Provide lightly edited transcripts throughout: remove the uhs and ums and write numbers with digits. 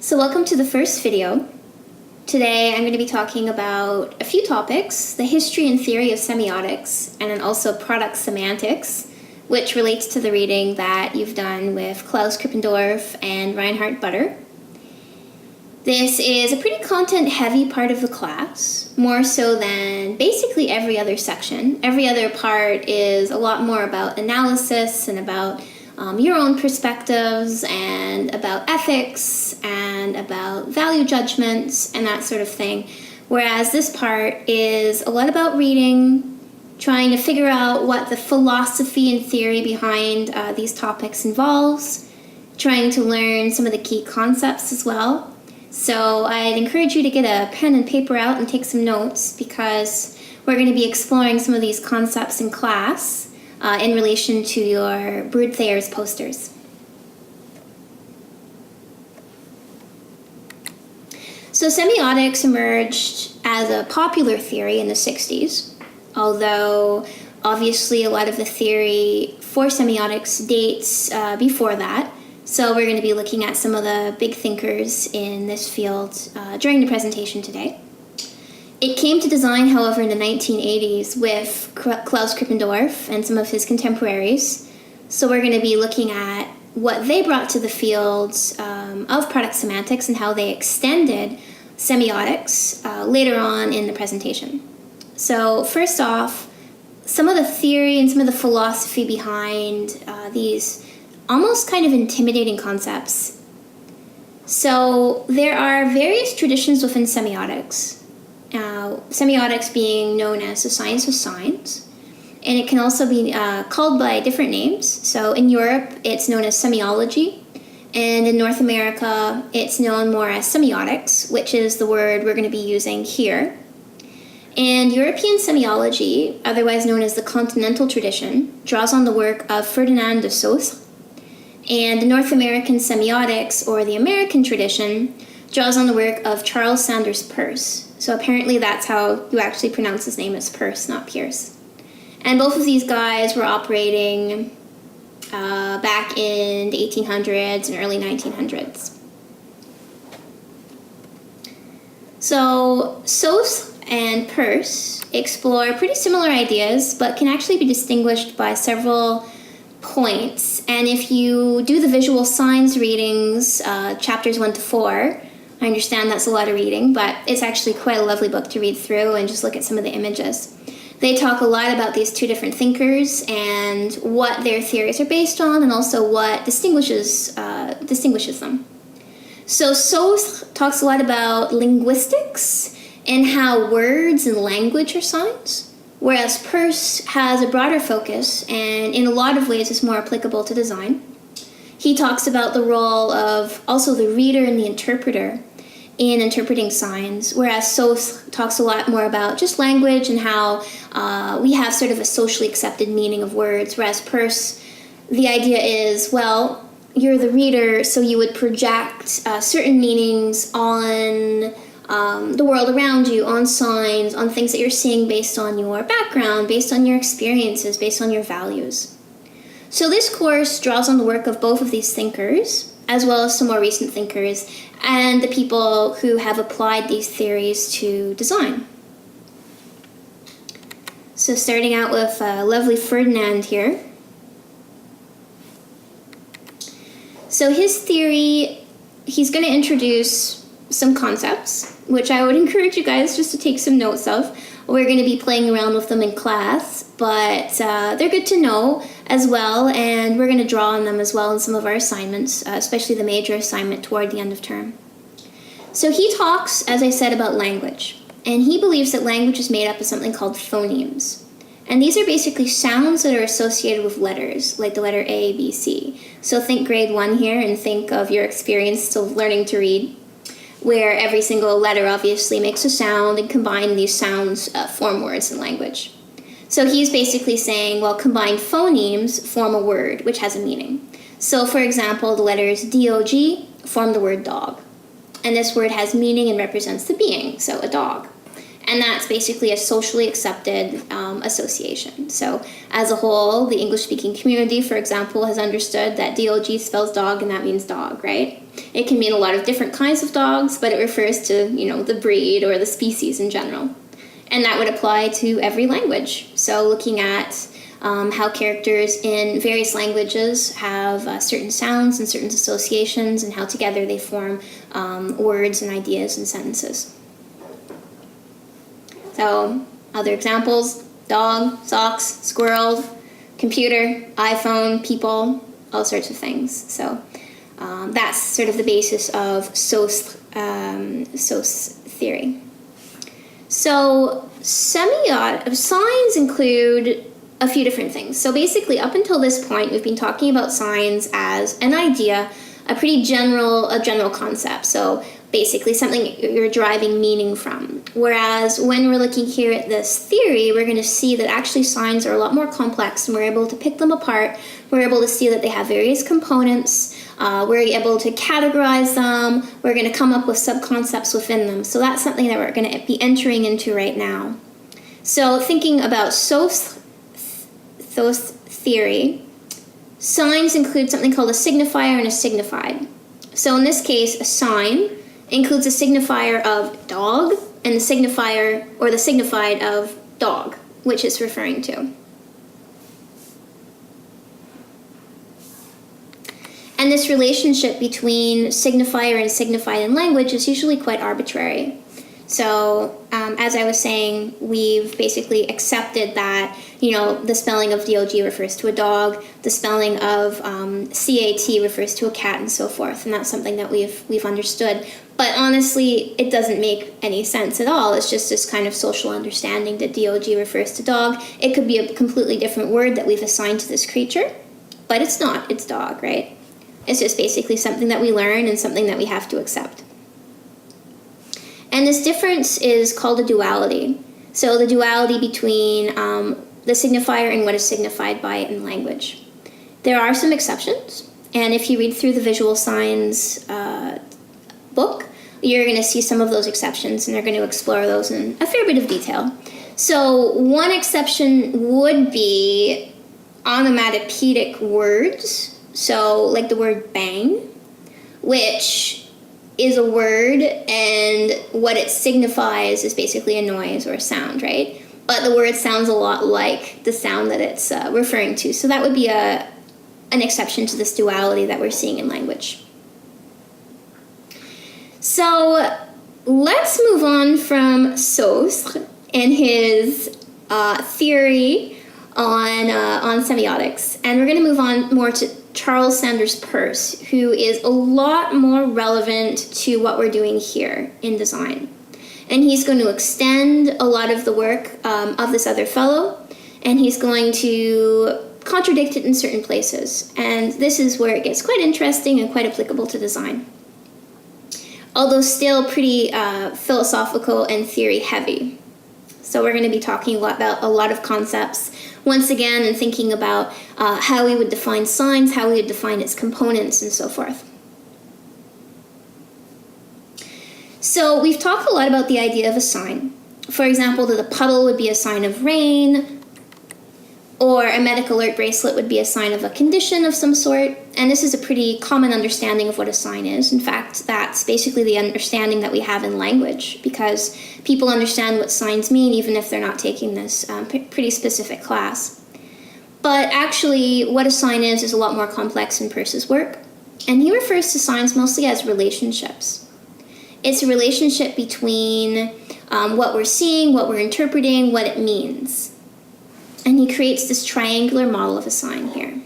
So welcome to the first video. Today I'm going to be talking about a few topics, the history and theory of semiotics, and then also product semantics, which relates to the reading that you've done with Klaus Krippendorff and Reinhard Butter. This is a pretty content-heavy part of the class, more so than basically every other section. Every other part is a lot more about analysis and about your own perspectives and about ethics and about value judgments and that sort of thing. Whereas this part is a lot about reading, trying to figure out what the philosophy and theory behind these topics involves, trying to learn some of the key concepts as well. So I'd encourage you to get a pen and paper out and take some notes because we're going to be exploring some of these concepts in class in relation to your Brood Thayer's posters. So semiotics emerged as a popular theory in the 60s, although obviously a lot of the theory for semiotics dates before that. So we're going to be looking at some of the big thinkers in this field during the presentation today. It came to design, however, in the 1980s with Klaus Krippendorff and some of his contemporaries. So we're going to be looking at what they brought to the field of product semantics and how they extended semiotics later on in the presentation. So first off, some of the theory and some of the philosophy behind these almost kind of intimidating concepts. So there are various traditions within semiotics. Semiotics being known as the science of signs, and it can also be called by different names. So in Europe, it's known as semiology, and in North America, it's known more as semiotics, which is the word we're going to be using here. And European semiology, otherwise known as the continental tradition, draws on the work of Ferdinand de Saussure, and the North American semiotics, or the American tradition, draws on the work of Charles Sanders Peirce. So apparently that's how you actually pronounce his name, as Peirce, not Pierce. And both of these guys were operating back in the 1800s and early 1900s. So Saussure and Peirce explore pretty similar ideas, but can actually be distinguished by several points. And if you do the visual signs readings, chapters 1 to 4, I understand that's a lot of reading, but it's actually quite a lovely book to read through and just look at some of the images. They talk a lot about these two different thinkers and what their theories are based on and also what distinguishes them. So Saussure talks a lot about linguistics and how words and language are signs, whereas Peirce has a broader focus and in a lot of ways is more applicable to design. He talks about the role of also the reader and the interpreter in interpreting signs, whereas Saussure talks a lot more about just language and how we have sort of a socially accepted meaning of words, whereas Peirce, the idea is, well, you're the reader, so you would project certain meanings on the world around you, on signs, on things that you're seeing based on your background, based on your experiences, based on your values. So this course draws on the work of both of these thinkers, as well as some more recent thinkers, and the people who have applied these theories to design. So starting out with lovely Ferdinand here. So his theory, he's going to introduce some concepts, which I would encourage you guys just to take some notes of. We're going to be playing around with them in class, but they're good to know as well, and we're going to draw on them as well in some of our assignments, especially the major assignment toward the end of term. So he talks, as I said, about language, and he believes that language is made up of something called phonemes. And these are basically sounds that are associated with letters, like the letter A, B, C. So think grade 1 here and think of your experience still learning to read, where every single letter obviously makes a sound, and combine these sounds form words in language. So he's basically saying, well, combined phonemes form a word which has a meaning. So for example, the letters D-O-G form the word dog. And this word has meaning and represents the being, so a dog. And that's basically a socially accepted association. So as a whole, the English-speaking community, for example, has understood that DOG spells dog, and that means dog, right? It can mean a lot of different kinds of dogs, but it refers to, the breed or the species in general. And that would apply to every language. So looking at how characters in various languages have certain sounds and certain associations, and how together they form words and ideas and sentences. So, other examples: dog, socks, squirrel, computer, iPhone, people, all sorts of things. So, that's sort of the basis of SOS theory. So, signs include a few different things. So basically, up until this point, we've been talking about signs as an idea, a general concept. So basically something you're deriving meaning from. Whereas when we're looking here at this theory, we're going to see that actually signs are a lot more complex, and we're able to pick them apart. We're able to see that they have various components. We're able to categorize them. We're going to come up with sub-concepts within them. So that's something that we're going to be entering into right now. So thinking about SOS theory, signs include something called a signifier and a signified. So in this case, a sign includes a signifier of dog and the signifier or the signified of dog, which it's referring to. And this relationship between signifier and signified in language is usually quite arbitrary. So, as I was saying, we've basically accepted that, the spelling of DOG refers to a dog, the spelling of CAT refers to a cat, and so forth, and that's something that we've understood. But honestly, it doesn't make any sense at all. It's just this kind of social understanding that DOG refers to dog. It could be a completely different word that we've assigned to this creature, but it's not. It's dog, right? It's just basically something that we learn and something that we have to accept. And this difference is called a duality. So the duality between the signifier and what is signified by it in language. There are some exceptions, and if you read through the visual signs book, you're going to see some of those exceptions, and they're going to explore those in a fair bit of detail. So one exception would be onomatopoeic words, so like the word bang, which is a word, and what it signifies is basically a noise or a sound, right? But the word sounds a lot like the sound that it's referring to. So that would be an exception to this duality that we're seeing in language. So let's move on from Sauce and his theory on semiotics, and we're going to move on more to Charles Sanders Peirce, who is a lot more relevant to what we're doing here in design. And he's going to extend a lot of the work of this other fellow, and he's going to contradict it in certain places. And this is where it gets quite interesting and quite applicable to design, although still pretty philosophical and theory heavy. So we're going to be talking about a lot of concepts once again, and thinking about how we would define signs, how we would define its components, and so forth. So we've talked a lot about the idea of a sign. For example, that a puddle would be a sign of rain, or a medic alert bracelet would be a sign of a condition of some sort. And this is a pretty common understanding of what a sign is. In fact, that's basically the understanding that we have in language, because people understand what signs mean even if they're not taking this pretty specific class. But actually, what a sign is a lot more complex in Peirce's work. And he refers to signs mostly as relationships. It's a relationship between what we're seeing, what we're interpreting, what it means. And he creates this triangular model of a sign here.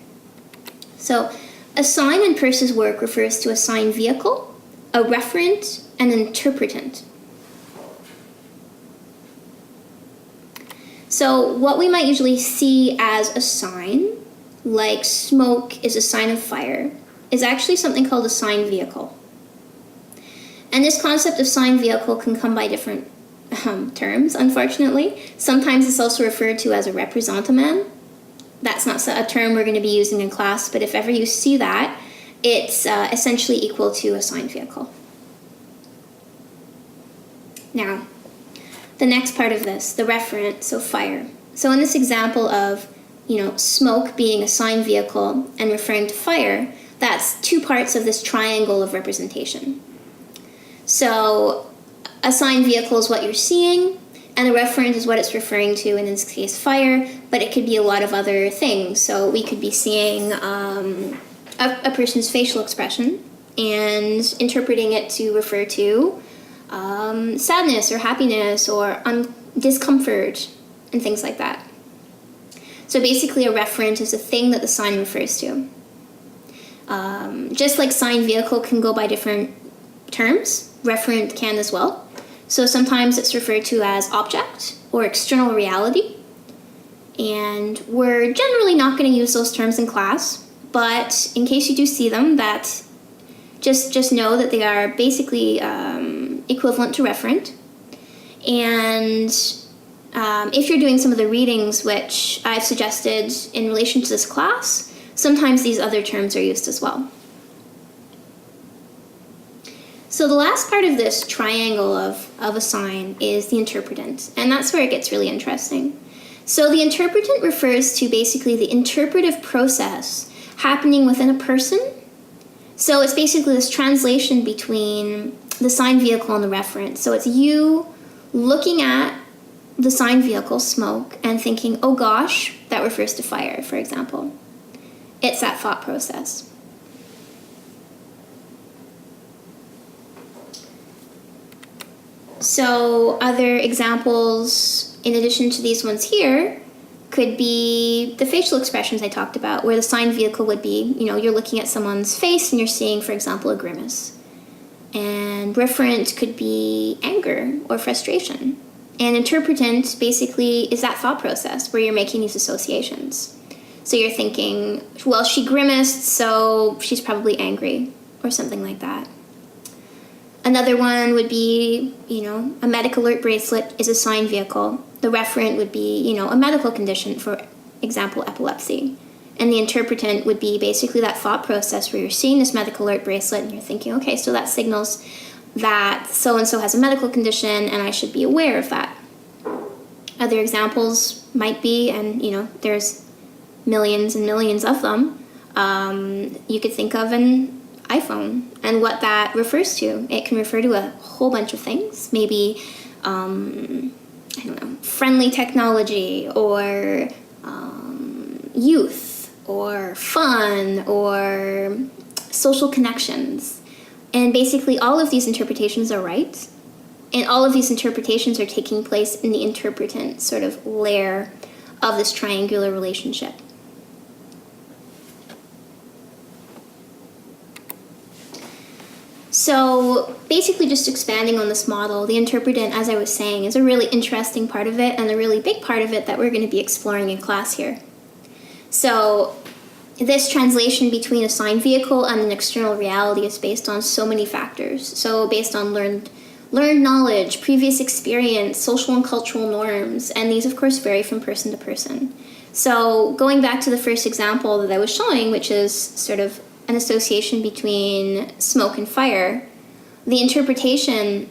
So a sign in Peirce's work refers to a sign vehicle, a referent, and an interpretant. So what we might usually see as a sign, like smoke is a sign of fire, is actually something called a sign vehicle. And this concept of sign vehicle can come by different terms, unfortunately. Sometimes it's also referred to as a representaman. That's not a term we're going to be using in class, but if ever you see that, it's essentially equal to a sign vehicle. Now, the next part of this, the referent, so fire. So in this example of, smoke being a sign vehicle and referring to fire, that's two parts of this triangle of representation. So a sign vehicle is what you're seeing, and a referent is what it's referring to, in this case fire, but it could be a lot of other things. So we could be seeing a person's facial expression and interpreting it to refer to sadness or happiness or discomfort and things like that. So basically a referent is a thing that the sign refers to. Just like sign vehicle can go by different terms, referent can as well. So sometimes it's referred to as object or external reality. And we're generally not going to use those terms in class, but in case you do see them, that just know that they are basically equivalent to referent. And if you're doing some of the readings which I've suggested in relation to this class, sometimes these other terms are used as well. So the last part of this triangle of a sign is the interpretant, and that's where it gets really interesting. So the interpretant refers to basically the interpretive process happening within a person. So it's basically this translation between the sign vehicle and the referent. So it's you looking at the sign vehicle, smoke, and thinking, oh gosh, that refers to fire, for example. It's that thought process. So other examples, in addition to these ones here, could be the facial expressions I talked about, where the sign vehicle would be, you're looking at someone's face and you're seeing, for example, a grimace. And referent could be anger or frustration. And interpretant basically is that thought process where you're making these associations. So you're thinking, well, she grimaced, so she's probably angry, or something like that. Another one would be, a medic alert bracelet is a sign vehicle. The referent would be, a medical condition, for example, epilepsy. And the interpretant would be basically that thought process where you're seeing this medical alert bracelet and you're thinking, okay, so that signals that so-and-so has a medical condition and I should be aware of that. Other examples might be, and there's millions and millions of them, you could think of an iPhone and what that refers to. It can refer to a whole bunch of things, maybe friendly technology or youth or fun or social connections. And basically all of these interpretations are right, and all of these interpretations are taking place in the interpretant sort of layer of this triangular relationship. So basically just expanding on this model, the interpretant, as I was saying, is a really interesting part of it and a really big part of it that we're going to be exploring in class here. So this translation between a sign vehicle and an external reality is based on so many factors. So based on learned knowledge, previous experience, social and cultural norms, and these of course vary from person to person. So going back to the first example that I was showing, which is sort of an association between smoke and fire, the interpretation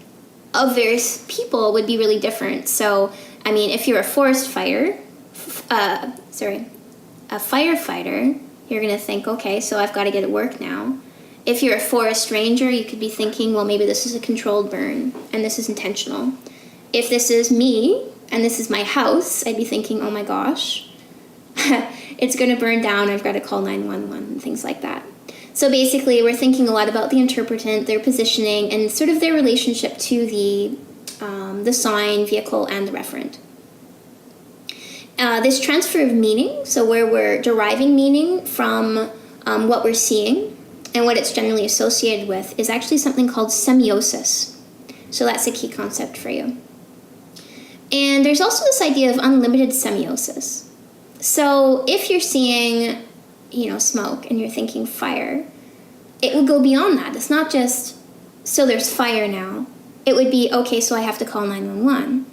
of various people would be really different. So, if you're a forest fire, a firefighter, you're going to think, okay, so I've got to get to work now. If you're a forest ranger, you could be thinking, well, maybe this is a controlled burn and this is intentional. If this is me and this is my house, I'd be thinking, oh my gosh, it's going to burn down, I've got to call 911 and things like that. So basically, we're thinking a lot about the interpretant, their positioning, and sort of their relationship to the sign, vehicle, and the referent. This transfer of meaning, so where we're deriving meaning from what we're seeing and what it's generally associated with, is actually something called semiosis. So that's a key concept for you. And there's also this idea of unlimited semiosis. So if you're seeing smoke and you're thinking fire, it would go beyond that. It's not just, so there's fire now. It would be, okay, so I have to call 911.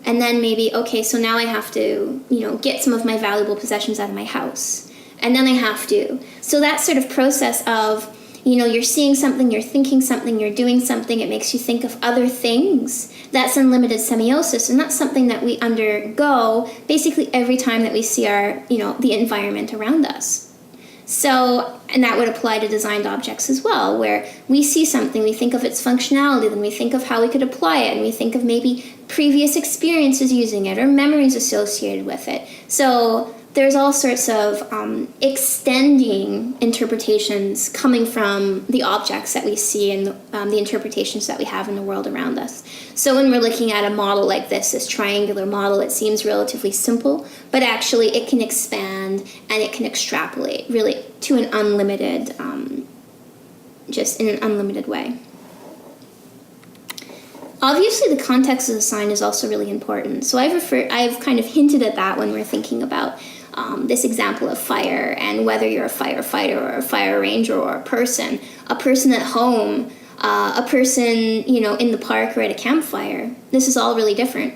And then maybe, okay, so now I have to, get some of my valuable possessions out of my house. And then I have to. So that sort of process of, you're seeing something, you're thinking something, you're doing something, it makes you think of other things. That's unlimited semiosis, and that's something that we undergo basically every time that we see our, the environment around us. So, and that would apply to designed objects as well, where we see something, we think of its functionality, then we think of how we could apply it, and we think of maybe previous experiences using it or memories associated with it. So there's all sorts of extending interpretations coming from the objects that we see and the interpretations that we have in the world around us. So when we're looking at a model like this triangular model, it seems relatively simple, but actually it can expand and it can extrapolate really to an unlimited, just in an unlimited way. Obviously, the context of the sign is also really important. So I've kind of hinted at that when we're thinking about this example of fire and whether you're a firefighter or a fire ranger or a person at home, a person, in the park or at a campfire. This is all really different.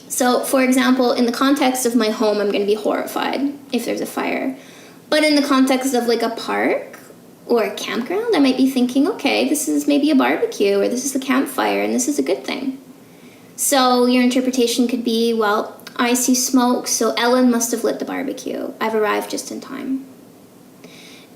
So, for example, in the context of my home, I'm going to be horrified if there's a fire. But in the context of like a park or a campground, I might be thinking, okay, this is maybe a barbecue or this is a campfire and this is a good thing. So your interpretation could be, well, I see smoke, so Ellen must have lit the barbecue. I've arrived just in time.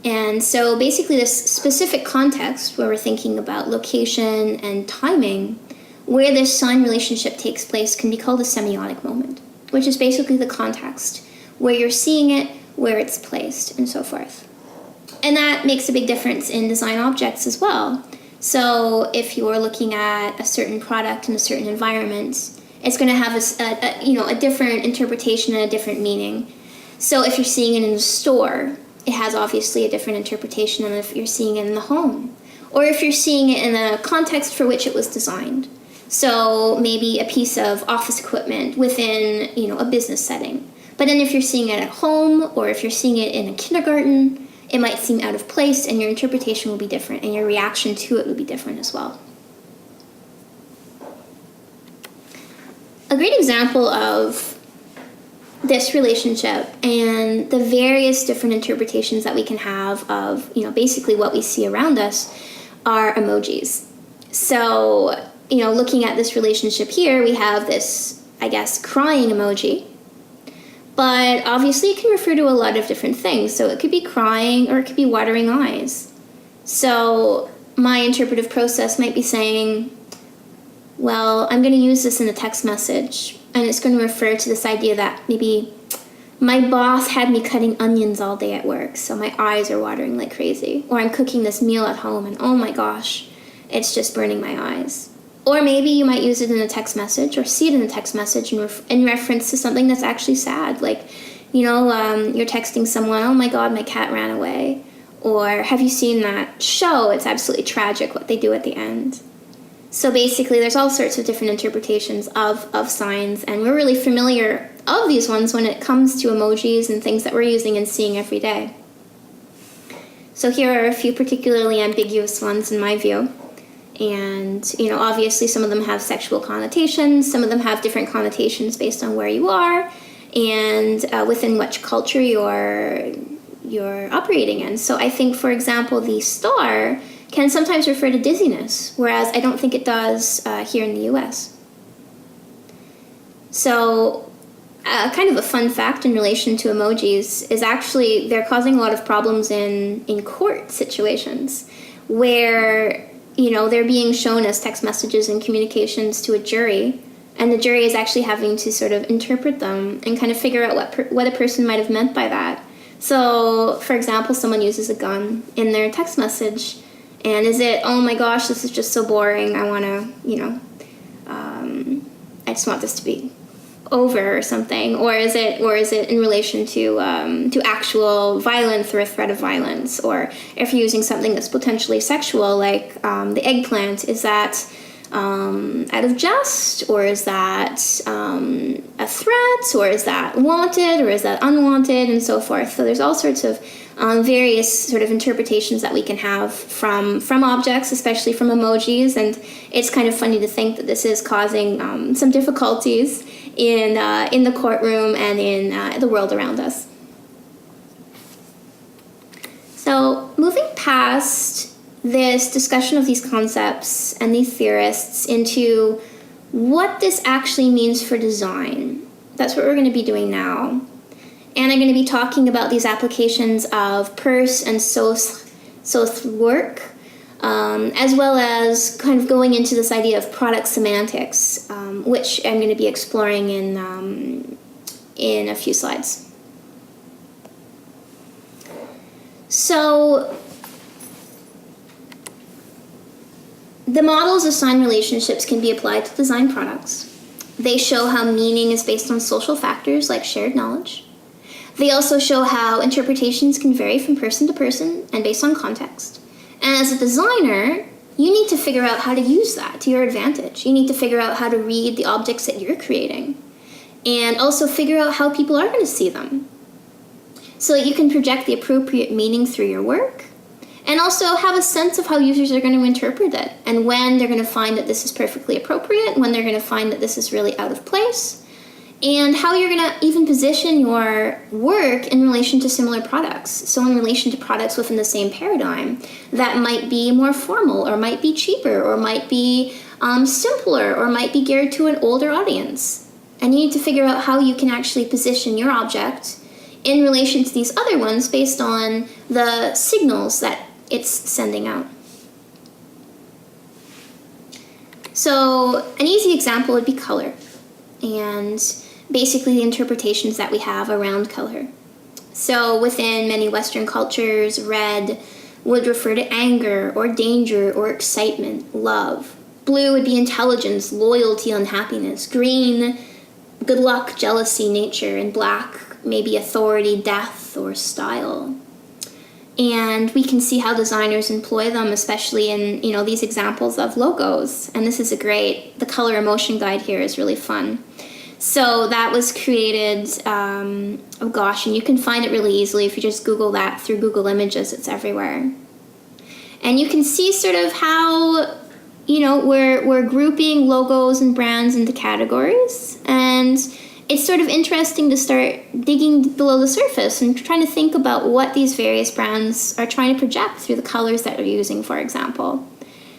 And so basically this specific context where we're thinking about location and timing, where this sign relationship takes place can be called a semiotic moment, which is basically the context where you're seeing it, where it's placed, and so forth. And that makes a big difference in design objects as well. So if you're looking at a certain product in a certain environment, it's going to have a different interpretation and a different meaning. So if you're seeing it in a store, it has obviously a different interpretation than if you're seeing it in the home. Or if you're seeing it in a context for which it was designed. So maybe a piece of office equipment within, a business setting. But then if you're seeing it at home or if you're seeing it in a kindergarten, it might seem out of place and your interpretation will be different and your reaction to it will be different as well. A great example of this relationship and the various different interpretations that we can have of, basically what we see around us are emojis. So, looking at this relationship here, we have this, crying emoji. But obviously it can refer to a lot of different things. So it could be crying or it could be watering eyes. So my interpretive process might be saying, well, I'm going to use this in a text message, and it's going to refer to this idea that maybe my boss had me cutting onions all day at work, so my eyes are watering like crazy. Or I'm cooking this meal at home, and oh my gosh, it's just burning my eyes. Or maybe you might use it in a text message or see it in a text message in reference to something that's actually sad. Like, you're texting someone, oh my God, my cat ran away. Or have you seen that show? It's absolutely tragic what they do at the end. So basically, there's all sorts of different interpretations of signs, and we're really familiar of these ones when it comes to emojis and things that we're using and seeing every day. So here are a few particularly ambiguous ones in my view. And, obviously some of them have sexual connotations, some of them have different connotations based on where you are and within which culture you're operating in. So I think, for example, the star can sometimes refer to dizziness, whereas I don't think it does here in the US. So kind of a fun fact in relation to emojis is actually they're causing a lot of problems in court situations where, they're being shown as text messages and communications to a jury, and the jury is actually having to sort of interpret them and kind of figure out what a person might have meant by that. So, for example, someone uses a gun in their text message, and is it, oh my gosh, this is just so boring, I want to, I just want this to be over or something, or is it in relation to actual violence or a threat of violence? Or if you're using something that's potentially sexual, like the eggplant, is that out of jest, or is that a threat, or is that wanted, or is that unwanted, and so forth. So there's all sorts of various sort of interpretations that we can have from objects, especially from emojis, and it's kind of funny to think that this is causing some difficulties in the courtroom and in the world around us. So moving past past this discussion of these concepts and these theorists into what this actually means for design. That's what we're going to be doing now. And I'm going to be talking about these applications of Peirce and Soth's work, as well as kind of going into this idea of product semantics, which I'm going to be exploring in a few slides. So, the models of sign relationships can be applied to design products. They show how meaning is based on social factors like shared knowledge. They also show how interpretations can vary from person to person and based on context. And as a designer, you need to figure out how to use that to your advantage. You need to figure out how to read the objects that you're creating and also figure out how people are going to see them so that you can project the appropriate meaning through your work and also have a sense of how users are going to interpret it and when they're going to find that this is perfectly appropriate, when they're going to find that this is really out of place, and how you're going to even position your work in relation to similar products. So in relation to products within the same paradigm that might be more formal or might be cheaper or might be simpler or might be geared to an older audience. And you need to figure out how you can actually position your object in relation to these other ones based on the signals that it's sending out. So an easy example would be color, and basically the interpretations that we have around color. So within many Western cultures, red would refer to anger or danger or excitement, love. Blue would be intelligence, loyalty, unhappiness. Green, good luck, jealousy, nature. And black, maybe authority, death, or style. And we can see how designers employ them, especially in, these examples of logos. And this is the color emotion guide here is really fun. So that was created, and you can find it really easily if you just Google that through Google Images, it's everywhere. And you can see sort of how, we're grouping logos and brands into categories, and it's sort of interesting to start digging below the surface and trying to think about what these various brands are trying to project through the colors that they're using, for example.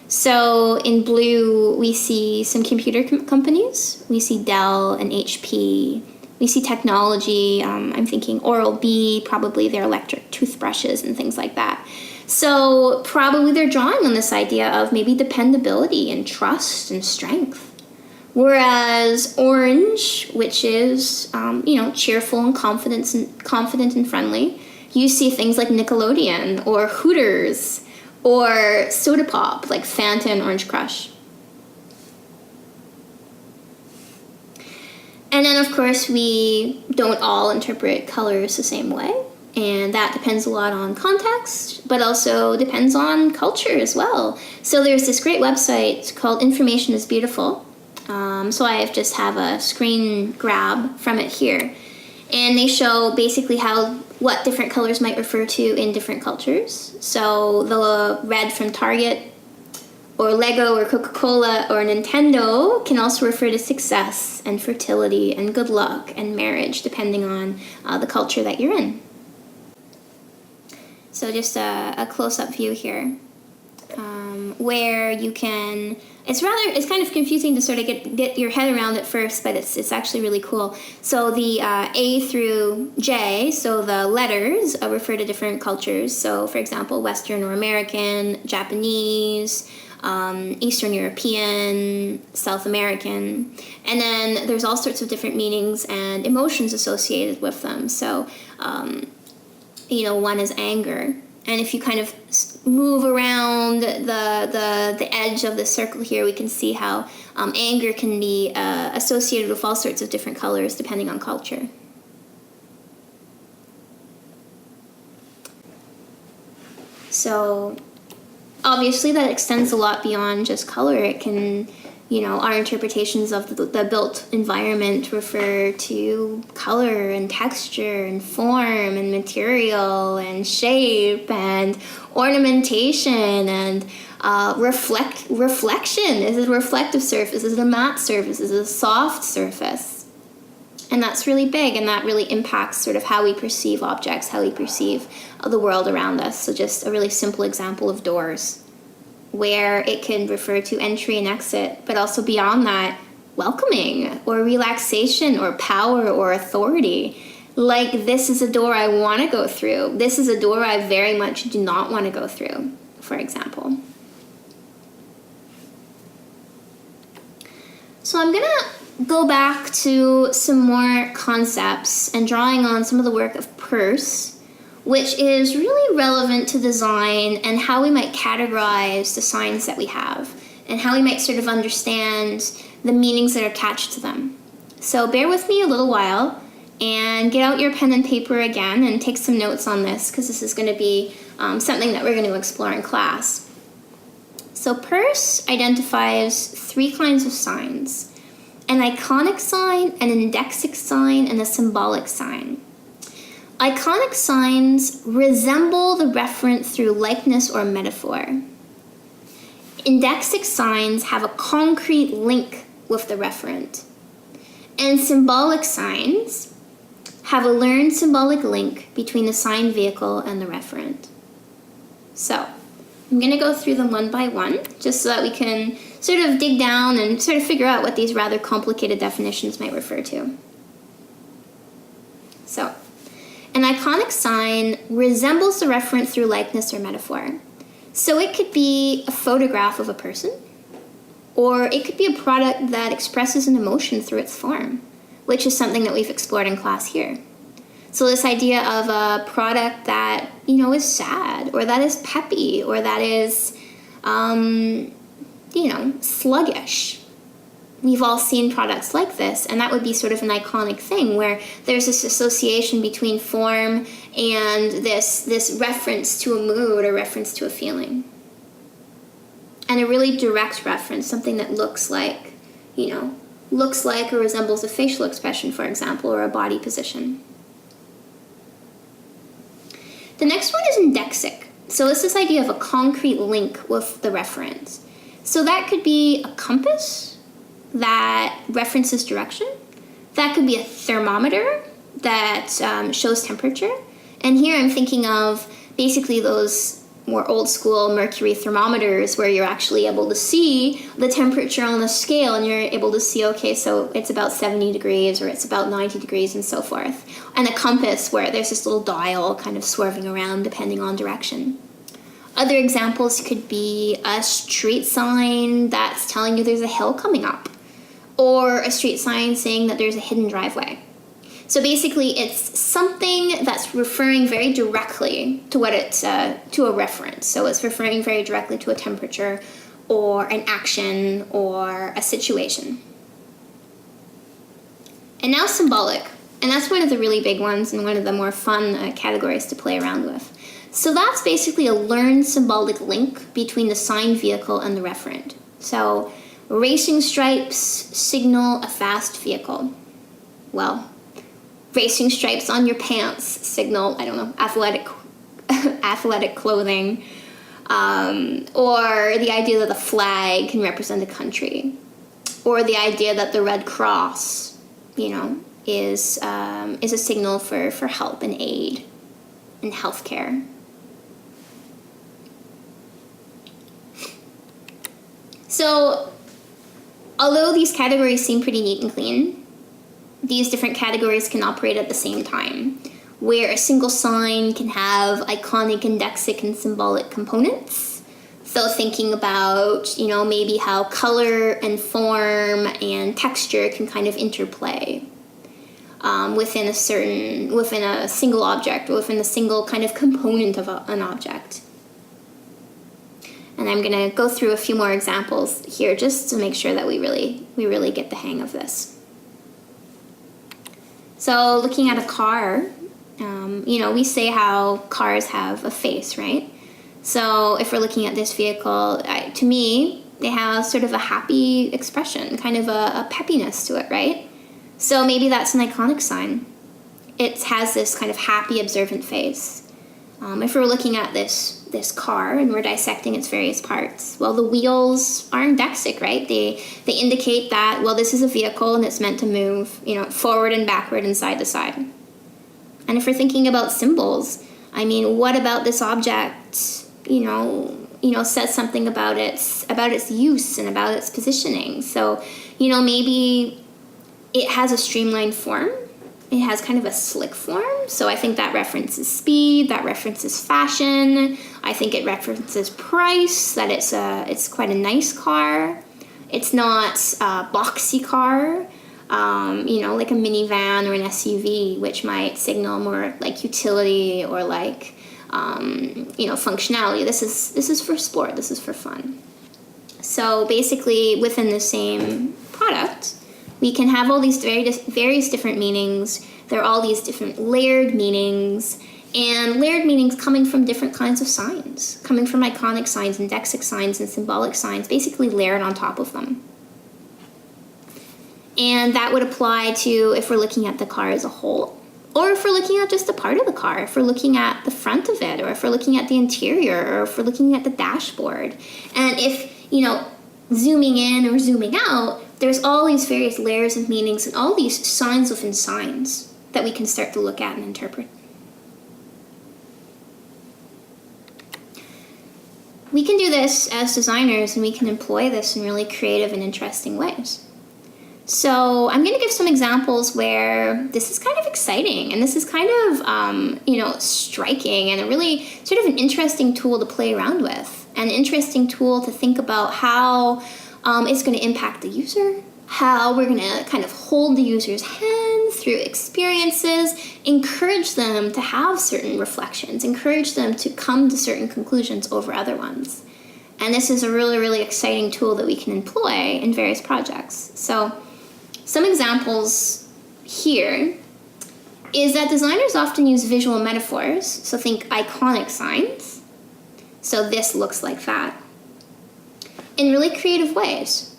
So in blue, we see some computer companies. We see Dell and HP. We see technology. I'm thinking Oral-B, probably their electric toothbrushes and things like that. So probably they're drawing on this idea of maybe dependability and trust and strength. Whereas orange, which is, cheerful and confident and friendly, you see things like Nickelodeon or Hooters or soda pop like Fanta and Orange Crush. And then, of course, we don't all interpret colors the same way. And that depends a lot on context, but also depends on culture as well. So there's this great website called Information is Beautiful. So I just have a screen grab from it here. And they show basically what different colors might refer to in different cultures. So the red from Target or Lego or Coca-Cola or Nintendo can also refer to success and fertility and good luck and marriage, depending on the culture that you're in. So just a close-up view here, where you can. It's kind of confusing to sort of get your head around at first, but it's actually really cool. So the A through J, so the letters refer to different cultures. So for example, Western or American, Japanese, Eastern European, South American. And then there's all sorts of different meanings and emotions associated with them. So, one is anger. And if you kind of move around the edge of the circle here, we can see how anger can be associated with all sorts of different colors depending on culture. So obviously that extends a lot beyond just color. It can, our interpretations of the built environment refer to color and texture and form and material and shape and ornamentation and reflection. Is it a reflective surface? Is it a matte surface? Is it a soft surface? And that's really big, and that really impacts sort of how we perceive objects, how we perceive the world around us. So just a really simple example of doors, where it can refer to entry and exit, but also beyond that, welcoming or relaxation or power or authority. Like, this is a door I want to go through. This is a door I very much do not want to go through, for example. So I'm going to go back to some more concepts and drawing on some of the work of Peirce, which is really relevant to design and how we might categorize the signs that we have and how we might sort of understand the meanings that are attached to them. So bear with me a little while and get out your pen and paper again and take some notes on this, because this is going to be something that we're going to explore in class. So Peirce identifies three kinds of signs: an iconic sign, an indexic sign, and a symbolic sign. Iconic signs resemble the referent through likeness or metaphor. Indexic signs have a concrete link with the referent. And symbolic signs have a learned symbolic link between the sign vehicle and the referent. So I'm going to go through them one by one, just so that we can sort of dig down and sort of figure out what these rather complicated definitions might refer to. So, an iconic sign resembles the referent through likeness or metaphor. So it could be a photograph of a person, or it could be a product that expresses an emotion through its form, which is something that we've explored in class here. So this idea of a product that, is sad, or that is peppy, or that is, sluggish. We've all seen products like this, and that would be sort of an iconic thing where there's this association between form and this reference to a mood or reference to a feeling. And a really direct reference, something that looks like or resembles a facial expression, for example, or a body position. The next one is indexic. So it's this idea of a concrete link with the reference. So that could be a compass that references direction. That could be a thermometer that shows temperature. And here I'm thinking of basically those more old school mercury thermometers where you're actually able to see the temperature on the scale, and you're able to see, okay, so it's about 70 degrees or it's about 90 degrees and so forth. And a compass where there's this little dial kind of swerving around depending on direction. Other examples could be a street sign that's telling you there's a hill coming up, or a street sign saying that there's a hidden driveway. So basically, it's something that's referring very directly to to a reference. So it's referring very directly to a temperature, or an action, or a situation. And now symbolic, and that's one of the really big ones and one of the more fun categories to play around with. So that's basically a learned symbolic link between the sign vehicle and the referent. So racing stripes signal a fast vehicle. Well, racing stripes on your pants signal, athletic clothing, or the idea that the flag can represent a country, or the idea that the Red Cross, is a signal for help and aid in healthcare. So, although these categories seem pretty neat and clean, these different categories can operate at the same time, where a single sign can have iconic, indexic, and symbolic components. So thinking about, maybe how color and form and texture can kind of interplay within a single object, or within a single kind of component of an object. And I'm going to go through a few more examples here just to make sure that we really get the hang of this. So looking at a car, we say how cars have a face, right? So if we're looking at this vehicle, to me, they have sort of a happy expression, kind of a peppiness to it, right? So maybe that's an iconic sign. It has this kind of happy, observant face. If we're looking at this this car and we're dissecting its various parts. Well, the wheels are indexic, right? They indicate that, well, this is a vehicle and it's meant to move, forward and backward and side to side. And if we're thinking about symbols, I mean, what about this object, says something about its use and about its positioning. So, maybe it has a streamlined form. It has kind of a slick form. So I think that references speed, that references fashion. I think it references price, that it's quite a nice car. It's not a boxy car, like a minivan or an SUV, which might signal more like utility or like, functionality. This is for sport. This is for fun. So basically, within the same product, we can have all these various different meanings. There are all these different layered meanings, and layered meanings coming from different kinds of signs, coming from iconic signs, indexic signs, and symbolic signs, basically layered on top of them. And that would apply to if we're looking at the car as a whole, or if we're looking at just a part of the car, if we're looking at the front of it, or if we're looking at the interior, or if we're looking at the dashboard. And if, zooming in or zooming out, there's all these various layers of meanings and all these signs within signs that we can start to look at and interpret. We can do this as designers, and we can employ this in really creative and interesting ways. So I'm going to give some examples where this is kind of exciting, and this is kind of, striking, and a really sort of an interesting tool to play around with, an interesting tool to think about how it's going to impact the user, how we're going to kind of hold the user's hand through experiences, encourage them to have certain reflections, encourage them to come to certain conclusions over other ones. And this is a really, really exciting tool that we can employ in various projects. So some examples here is that designers often use visual metaphors, so think iconic signs. So this looks like that, in really creative ways.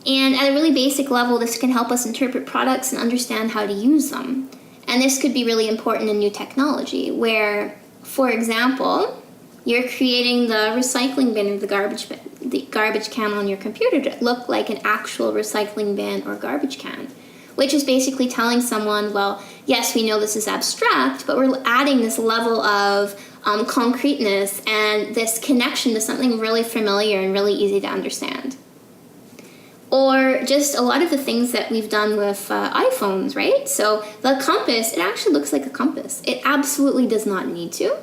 And at a really basic level, this can help us interpret products and understand how to use them. And this could be really important in new technology, where, for example, you're creating the recycling bin or the garbage can on your computer to look like an actual recycling bin or garbage can, which is basically telling someone, well, yes, we know this is abstract, but we're adding this level of concreteness and this connection to something really familiar and really easy to understand. Or just a lot of the things that we've done with iPhones, right? So the compass, it actually looks like a compass. It absolutely does not need to,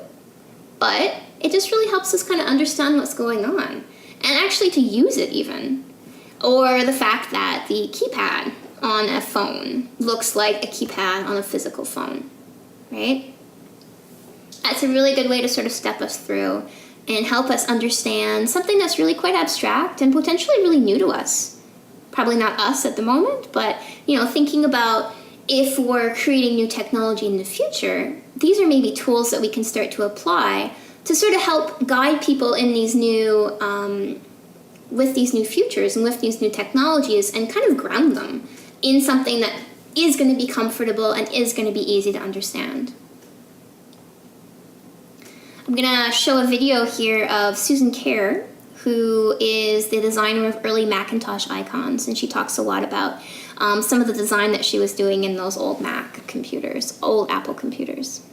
but it just really helps us kind of understand what's going on and actually to use it even. Or the fact that the keypad on a phone looks like a keypad on a physical phone, right? That's a really good way to sort of step us through and help us understand something that's really quite abstract and potentially really new to us. Probably not us at the moment, but thinking about if we're creating new technology in the future, these are maybe tools that we can start to apply to sort of help guide people in these new, with these new futures and with these new technologies, and kind of ground them in something that is going to be comfortable and is going to be easy to understand. I'm going to show a video here of Susan Kerr, who is the designer of early Macintosh icons, and she talks a lot about some of the design that she was doing in those old Mac computers, old Apple computers.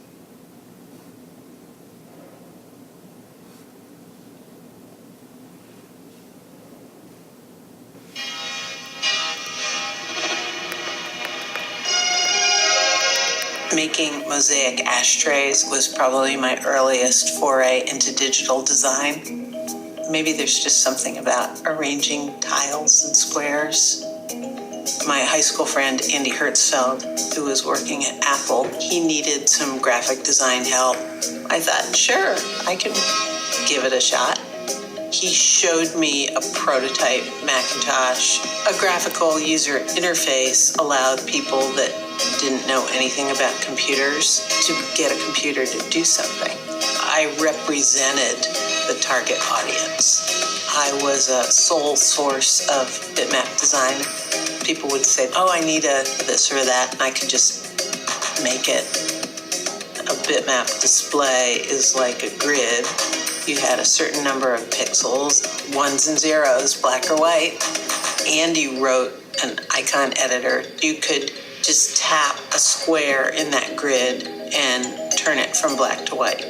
Making mosaic ashtrays was probably my earliest foray into digital design. Maybe there's just something about arranging tiles and squares. My high school friend, Andy Hertzfeld, who was working at Apple, he needed some graphic design help. I thought, sure, I can give it a shot. He showed me a prototype Macintosh. A graphical user interface allowed people that didn't know anything about computers to get a computer to do something. I represented the target audience. I was a sole source of bitmap design. People would say, oh, I need a this or that, and I could just make it. A bitmap display is like a grid. You had a certain number of pixels, ones and zeros, black or white, and you wrote an icon editor. You could just tap a square in that grid and turn it from black to white.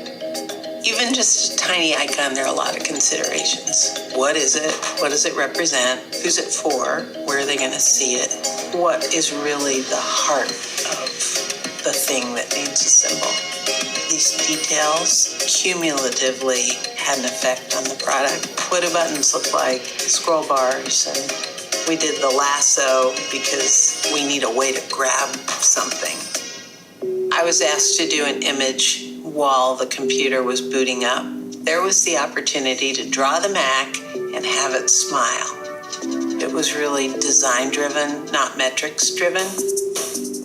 Even just a tiny icon, there are a lot of considerations. What is it? What does it represent? Who's it for? Where are they going to see it? What is really the heart of the thing that needs a symbol? These details cumulatively had an effect on the product. What do buttons look like? Scroll bars. And we did the lasso because we need a way to grab something. I was asked to do an image while the computer was booting up. There was the opportunity to draw the Mac and have it smile. It was really design-driven, not metrics-driven.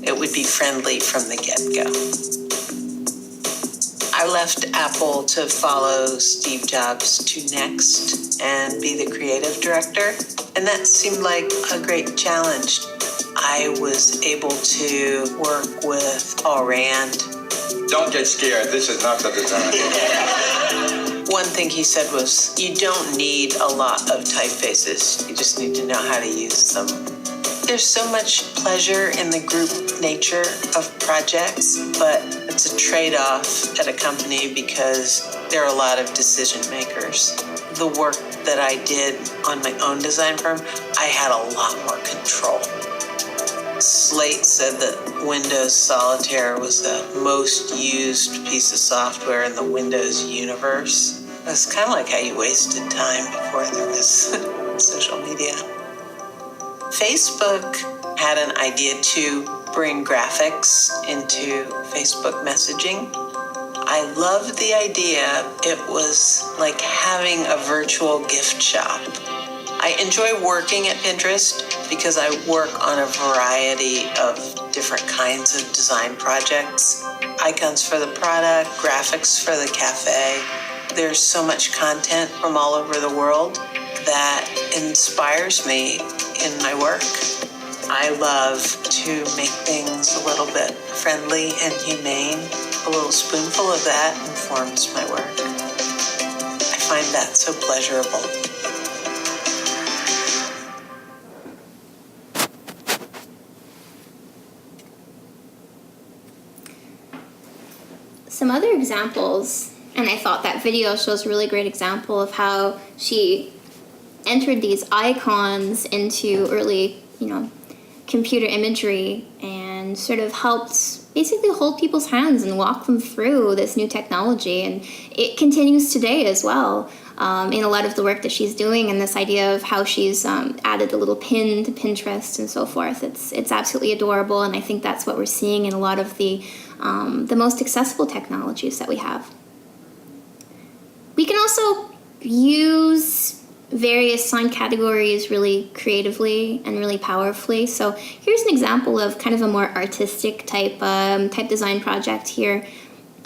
It would be friendly from the get-go. I left Apple to follow Steve Jobs to Next and be the creative director, and that seemed like a great challenge. I was able to work with Paul Rand. Don't get scared. This is not the design. One thing he said was, you don't need a lot of typefaces. You just need to know how to use them. There's so much pleasure in the group nature of projects, but it's a trade-off at a company because there are a lot of decision makers. The work that I did on my own design firm, I had a lot more control. Slate said that Windows Solitaire was the most used piece of software in the Windows universe. It's kind of like how you wasted time before there was social media. Facebook had an idea to bring graphics into Facebook messaging. I loved the idea. It was like having a virtual gift shop. I enjoy working at Pinterest because I work on a variety of different kinds of design projects. Icons for the product, graphics for the cafe. There's so much content from all over the world that inspires me in my work. I love to make things a little bit friendly and humane. A little spoonful of that informs my work. I find that so pleasurable. Some other examples, and I thought that video shows a really great example of how she entered these icons into early, computer imagery and sort of helped basically hold people's hands and walk them through this new technology. And it continues today as well in a lot of the work that she's doing, and this idea of how she's added a little pin to Pinterest and so forth. It's absolutely adorable, and I think that's what we're seeing in a lot of the most accessible technologies that we have. We can also use various sign categories really creatively and really powerfully. So here's an example of kind of a more artistic type design project here.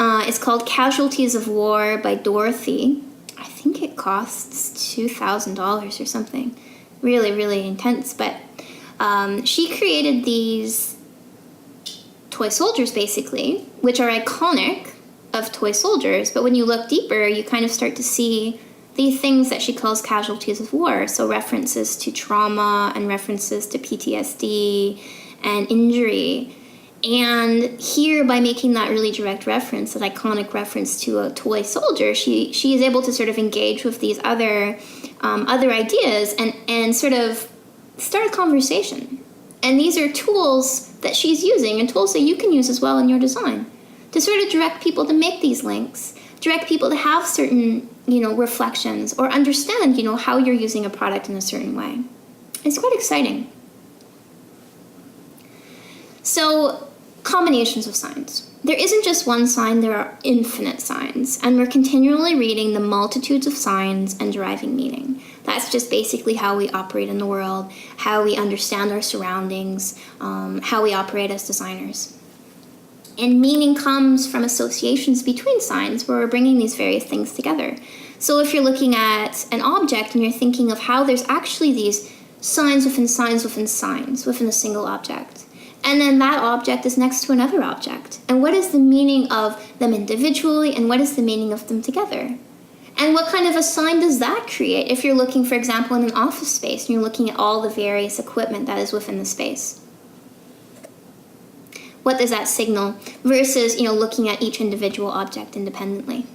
It's called Casualties of War by Dorothy. I think it costs $2,000 or something. Really, really intense. But she created these toy soldiers, basically, which are iconic of toy soldiers. But when you look deeper, you kind of start to see the things that she calls casualties of war. So references to trauma and references to PTSD and injury. And here, by making that really direct reference, that iconic reference to a toy soldier, she is able to sort of engage with these other ideas and sort of start a conversation. And these are tools that she's using, and tools that you can use as well in your design, to sort of direct people to make these links, direct people to have certain, reflections, or understand, how you're using a product in a certain way. It's quite exciting. So, combinations of signs. There isn't just one sign, there are infinite signs, and we're continually reading the multitudes of signs and deriving meaning. That's just basically how we operate in the world, how we understand our surroundings, how we operate as designers. And meaning comes from associations between signs, where we're bringing these various things together. So if you're looking at an object and you're thinking of how there's actually these signs within signs within signs within a single object, and then that object is next to another object, and what is the meaning of them individually, and what is the meaning of them together? And what kind of a sign does that create if you're looking, for example, in an office space and you're looking at all the various equipment that is within the space? What does that signal versus, looking at each individual object independently?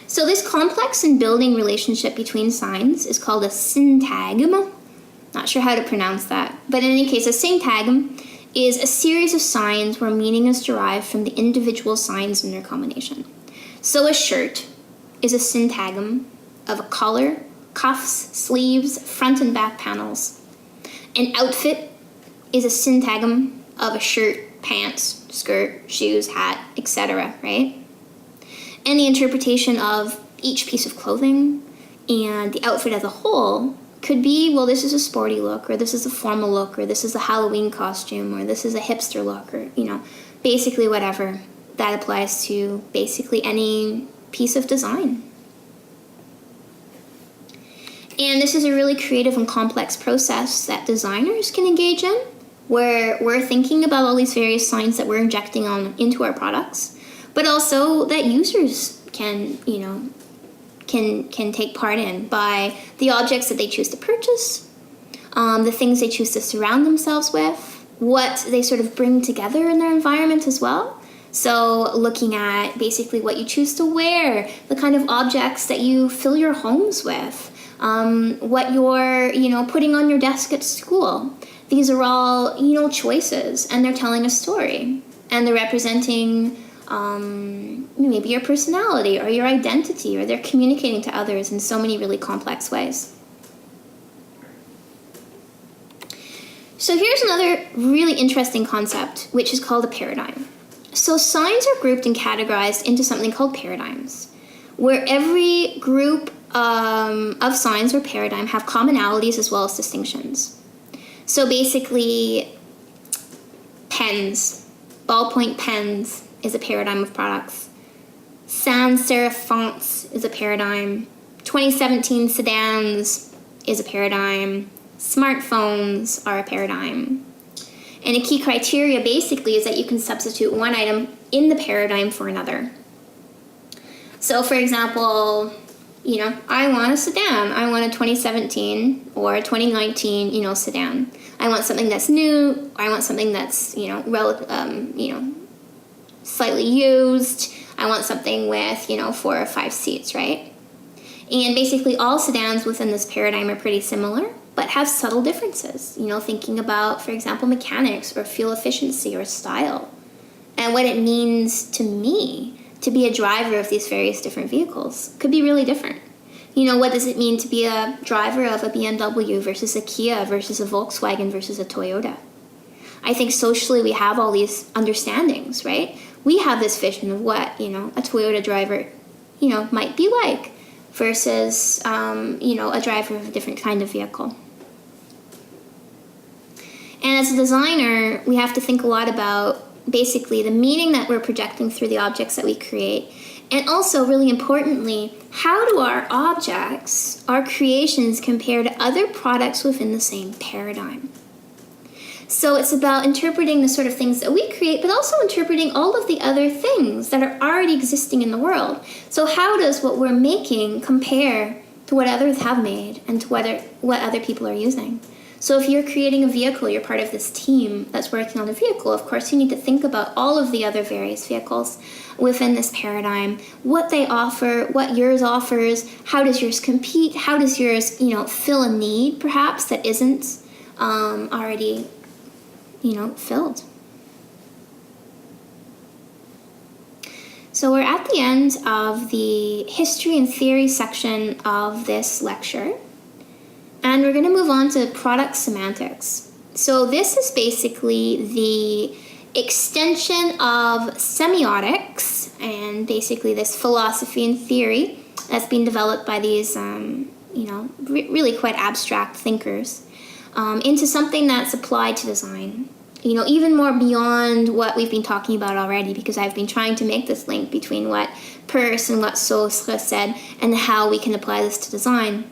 So this complex and building relationship between signs is called a syntagm. Not sure how to pronounce that, but in any case, a syntagm is a series of signs where meaning is derived from the individual signs in their combination. So a shirt is a syntagm of a collar, cuffs, sleeves, front and back panels. An outfit is a syntagm of a shirt, pants, skirt, shoes, hat, etc., right? And the interpretation of each piece of clothing and the outfit as a whole could be, well, this is a sporty look, or this is a formal look, or this is a Halloween costume, or this is a hipster look, or, basically whatever. That applies to basically any piece of design. And this is a really creative and complex process that designers can engage in, where we're thinking about all these various signs that we're injecting into our products, but also that users can, can take part in by the objects that they choose to purchase, the things they choose to surround themselves with, what they sort of bring together in their environment as well. So looking at basically what you choose to wear, the kind of objects that you fill your homes with, what you're, putting on your desk at school. These are all, choices, and they're telling a story, and they're representing maybe your personality or your identity, or they're communicating to others in so many really complex ways. So here's another really interesting concept, which is called a paradigm. So signs are grouped and categorized into something called paradigms, where every group of signs or paradigm have commonalities as well as distinctions. So basically, pens, ballpoint pens, is a paradigm of products. Sans serif fonts is a paradigm. 2017 sedans is a paradigm. Smartphones are a paradigm. And a key criteria basically is that you can substitute one item in the paradigm for another. So for example, I want a sedan. I want a 2017 or a 2019, sedan. I want something that's new. I want something that's, slightly used. I want something with, 4 or 5 seats, right? And basically all sedans within this paradigm are pretty similar, but have subtle differences, thinking about, for example, mechanics or fuel efficiency or style, and what it means to me to be a driver of these various different vehicles could be really different. What does it mean to be a driver of a BMW versus a Kia versus a Volkswagen versus a Toyota? I think socially we have all these understandings, right? We have this vision of what, a Toyota driver, might be like versus, a driver of a different kind of vehicle. And as a designer, we have to think a lot about basically the meaning that we're projecting through the objects that we create. And also, really importantly, how do our objects, our creations, compare to other products within the same paradigm? So it's about interpreting the sort of things that we create, but also interpreting all of the other things that are already existing in the world. So how does what we're making compare to what others have made and to what other people are using? So if you're creating a vehicle, you're part of this team that's working on the vehicle, of course you need to think about all of the other various vehicles within this paradigm, what they offer, what yours offers, how does yours compete, how does yours, fill a need perhaps that isn't already, filled. So we're at the end of the history and theory section of this lecture. And we're going to move on to product semantics. So this is basically the extension of semiotics and basically this philosophy and theory that's been developed by these, really quite abstract thinkers into something that's applied to design. Even more beyond what we've been talking about already, because I've been trying to make this link between what Peirce and what Saussure said and how we can apply this to design.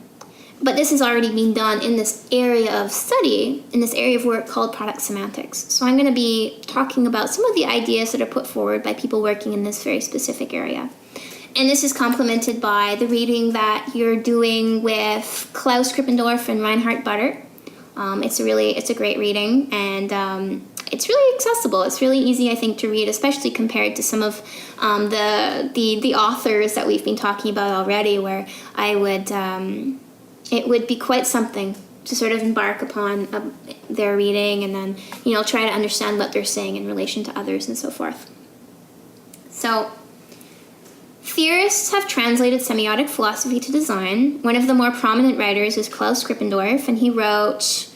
But this has already been done in this area of study, in this area of work called product semantics. So I'm going to be talking about some of the ideas that are put forward by people working in this very specific area. And this is complemented by the reading that you're doing with Klaus Krippendorff and Reinhard Butter. It's a great reading, and it's really accessible. It's really easy, I think, to read, especially compared to some of the authors that we've been talking about already, where it would be quite something to sort of embark upon their reading and then, try to understand what they're saying in relation to others and so forth. So, theorists have translated semiotic philosophy to design. One of the more prominent writers is Klaus Krippendorff, and he wrote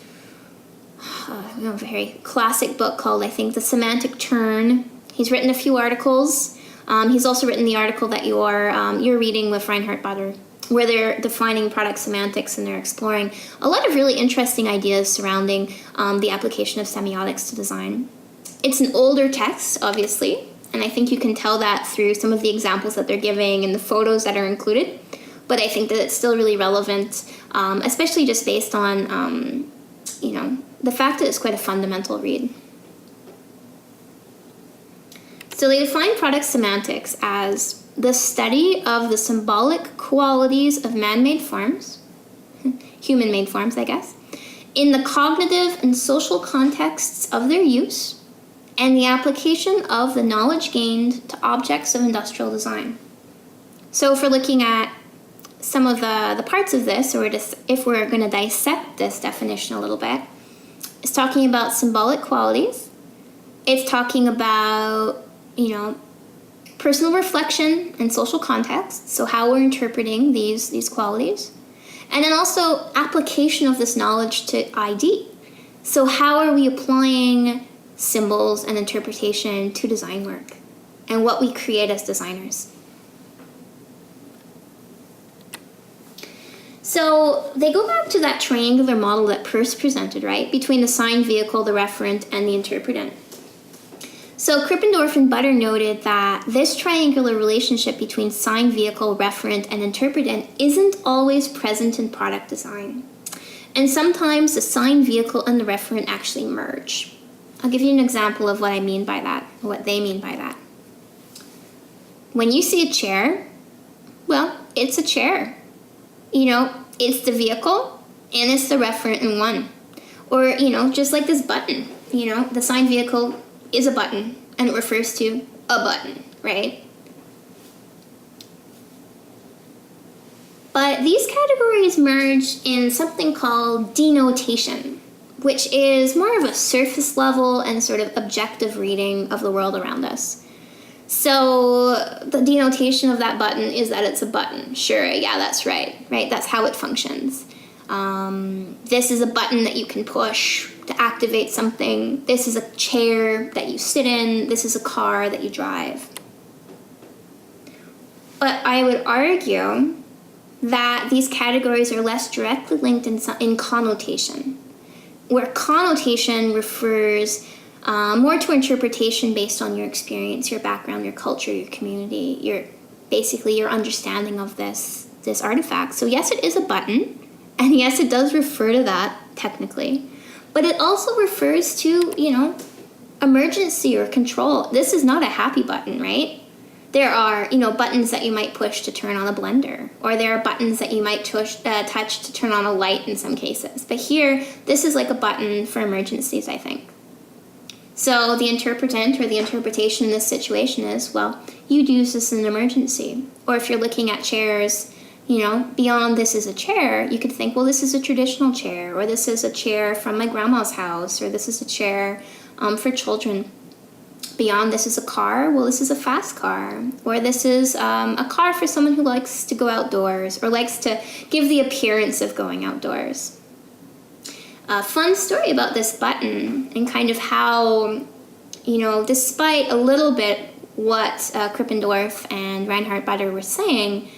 a very classic book called, I think, The Semantic Turn. He's written a few articles. He's also written the article that you're reading with Reinhard Butter, where they're defining product semantics and they're exploring a lot of really interesting ideas surrounding the application of semiotics to design. It's an older text, obviously, and I think you can tell that through some of the examples that they're giving and the photos that are included. But I think that it's still really relevant, especially just based on, the fact that it's quite a fundamental read. So they define product semantics as the study of the symbolic qualities of man-made forms, human-made forms, I guess, in the cognitive and social contexts of their use, and the application of the knowledge gained to objects of industrial design. So if we're looking at some of the parts of this, or if we're going to dissect this definition a little bit, it's talking about symbolic qualities. It's talking about, personal reflection and social context, so how we're interpreting these qualities. And then also application of this knowledge to ID. So how are we applying symbols and interpretation to design work and what we create as designers? So they go back to that triangular model that Peirce presented, right, between the signed vehicle, the referent, and the interpretant. So Krippendorff and Butter noted that this triangular relationship between signed vehicle, referent, and interpretant isn't always present in product design. And sometimes the signed vehicle and the referent actually merge. I'll give you an example of what I mean by that, or what they mean by that. When you see a chair, well, it's a chair. It's the vehicle and it's the referent in one. Or, just like this button, the signed vehicle is a button and it refers to a button, right? But these categories merge in something called denotation, which is more of a surface level and sort of objective reading of the world around us. So the denotation of that button is that it's a button. Sure, yeah, that's right? That's how it functions. This is a button that you can push to activate something. This is a chair that you sit in. This is a car that you drive. But I would argue that these categories are less directly linked in connotation, where connotation refers more to interpretation based on your experience, your background, your culture, your community, your understanding of this artifact. So yes, it is a button, and yes, it does refer to that technically, but it also refers to, emergency or control. This is not a happy button, right? There are, buttons that you might push to turn on a blender, or there are buttons that you might touch to turn on a light in some cases. But here, this is like a button for emergencies, I think. So the interpretant or the interpretation in this situation is, well, you'd use this in an emergency. Or if you're looking at chairs, beyond this is a chair, you could think, well, this is a traditional chair, or this is a chair from my grandma's house, or this is a chair for children. Beyond this is a car, well, this is a fast car, or this is a car for someone who likes to go outdoors, or likes to give the appearance of going outdoors. A fun story about this button and kind of how, despite a little bit what Krippendorff and Reinhard Butter were saying,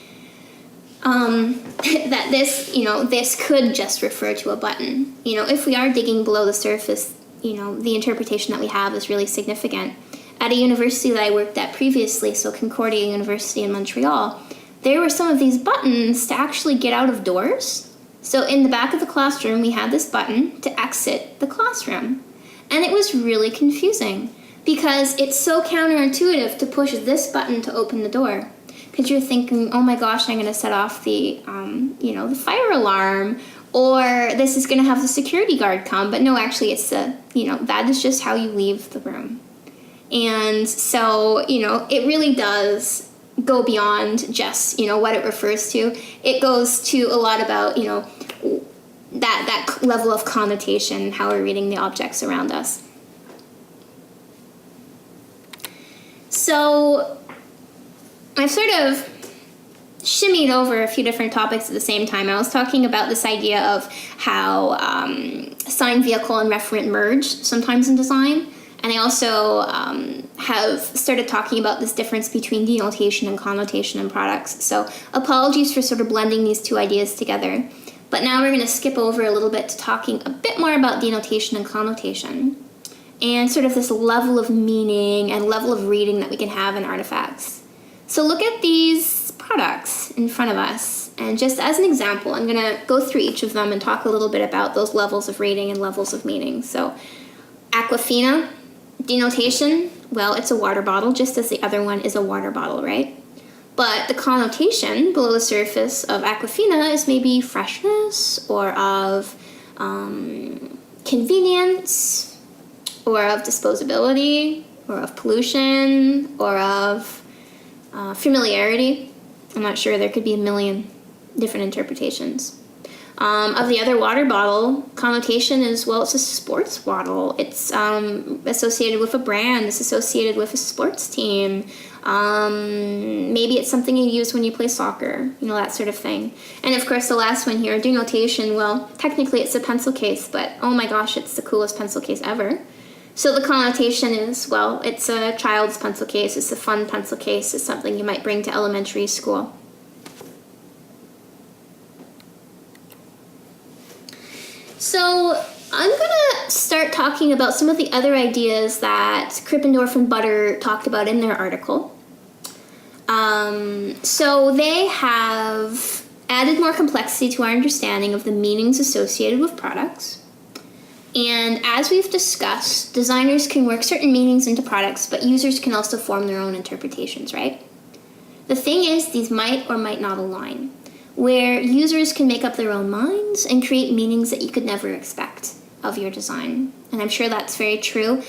that this could just refer to a button. If we are digging below the surface, the interpretation that we have is really significant. At a university that I worked at previously, so Concordia University in Montreal, there were some of these buttons to actually get out of doors. So in the back of the classroom, we had this button to exit the classroom. And it was really confusing because it's so counterintuitive to push this button to open the door. Because you're thinking, oh my gosh, I'm going to set off the, the fire alarm, or this is going to have the security guard come. But no, actually, it's that is just how you leave the room. And so, it really does go beyond just, what it refers to. It goes to a lot about, that level of connotation, how we're reading the objects around us. So I've sort of shimmied over a few different topics at the same time. I was talking about this idea of how sign, vehicle, and referent merge sometimes in design. And I also have started talking about this difference between denotation and connotation in products. So apologies for sort of blending these two ideas together. But now we're going to skip over a little bit to talking a bit more about denotation and connotation and sort of this level of meaning and level of reading that we can have in artifacts. So look at these products in front of us. And just as an example, I'm going to go through each of them and talk a little bit about those levels of reading and levels of meaning. So Aquafina. Denotation, well, it's a water bottle, just as the other one is a water bottle, right? But the connotation below the surface of Aquafina is maybe freshness, or of convenience, or of disposability, or of pollution, or of familiarity. I'm not sure, there could be a million different interpretations. Of the other water bottle, connotation is, well, it's a sports bottle. It's associated with a brand. It's associated with a sports team. Maybe it's something you use when you play soccer, that sort of thing. And of course, the last one here, denotation, well, technically it's a pencil case, but oh my gosh, it's the coolest pencil case ever. So the connotation is, well, it's a child's pencil case. It's a fun pencil case. It's something you might bring to elementary school. So I'm going to start talking about some of the other ideas that Krippendorf and Butter talked about in their article. So they have added more complexity to our understanding of the meanings associated with products. And as we've discussed, designers can work certain meanings into products, but users can also form their own interpretations, right? The thing is, these might or might not align, where users can make up their own minds and create meanings that you could never expect of your design. And I'm sure that's very true,